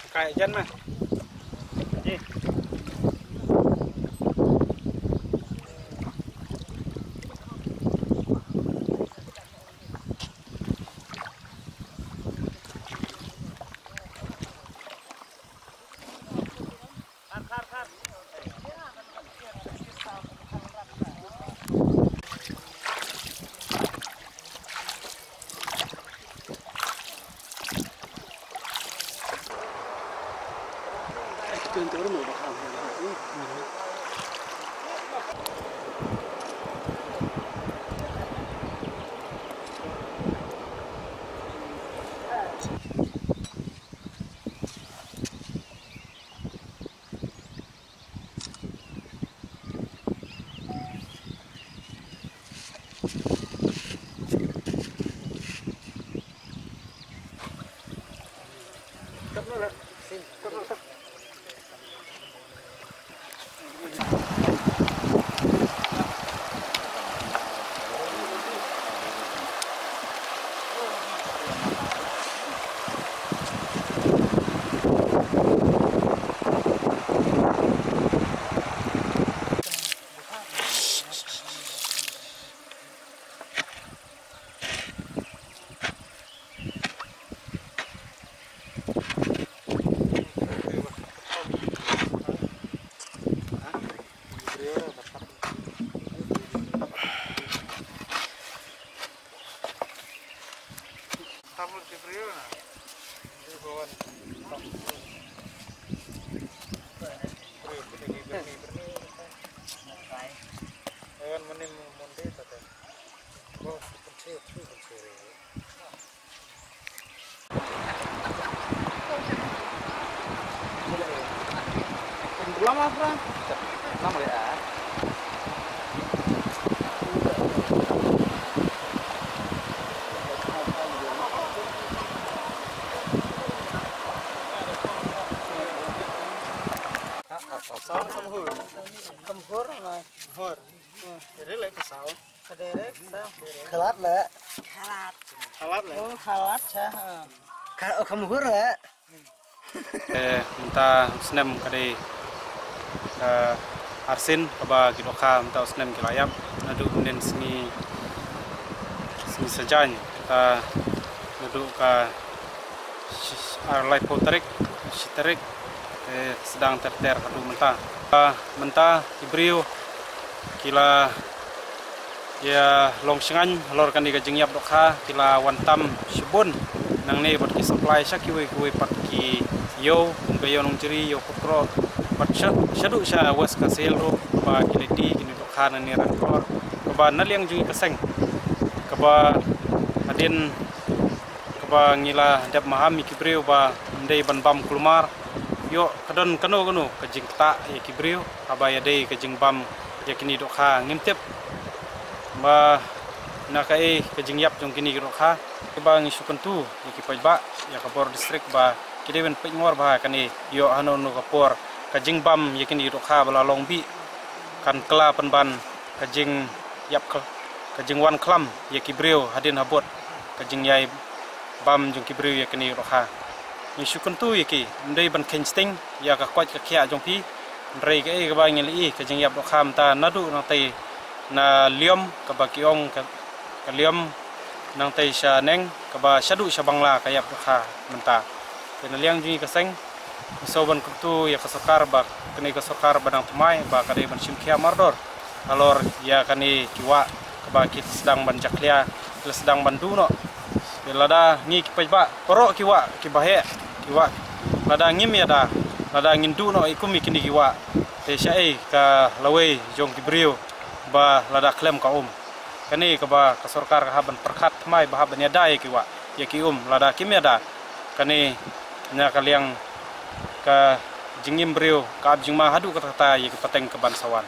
Kayak jan mah. Lama, Fra? Lama ya. Sao kemhur. Kemhur lah. Kemhur. Jadi lek kesau. Kederek sao. Khalat lah. Khalat. Khalat lah. Oh, khalat sah. Kemhur lah. Minta senem kade Arsin kaba kidoka minta senem kilayap nadu kemudian seni sejanya kita nadu ka arlai poterik siterik sedang terter kadu mentah ibrio kila ya longsengan lorkan di kajingyap dokha kila wantam shibun nang ne bat ki supply syakiwe kuwe pat ki yo kumbayo nong jeri yo putro pat syadu sya was ka sel ro ba kiliti kini dokha na ni rankor ba naliang jungi keseng kaba adin kaba ngila dap mahami kibreu ba ndai ban bam kulmar yo kadon kano kajing ta ya kibreu aba ya dei kajing bam ya kini dokha ngimtep ba nakai kajing yap jong kini dokha ba ngisukan tu ya kipajba ya kapor distrik ba kidewen pengor ba kani yo ano no kapor kajing bam ya kini dokha bala longbi kan kela penban kajing yap kajing wan klam ya kibriu hadin habot kajing yai bam jong kibriu ya kini roha ni syukun tu ya ki ndai ban kensting ya ka kwat ka khia jong pi rei ke ka ba ngeli kajing yap roha mta nadu nang tai na liom ka ba kiong ka liom nang tai sha neng ka ba shadu sha bangla ka yap roha mta kena liang ji ka seng so ban tu ya ka sokar ba kini ka sokar banang tumai ba ka dei ban sim khia mardor alor ya kani kiwa keba kit sedang banjaklia sedang bandu no lada ngi kipa korok kiwa kibahe kiwa lada ngim ya da lada ngindu no ikumi kini kiwa te syai ka lawe jong kibriu ba lada klem ka kani keba kasorkar ka haban perkhat mai ba haban ya dai kiwa ya ki lada kim ya da kani nya kaliang ka jingim briu ka jingma hadu ka tata ya pateng ke bansawan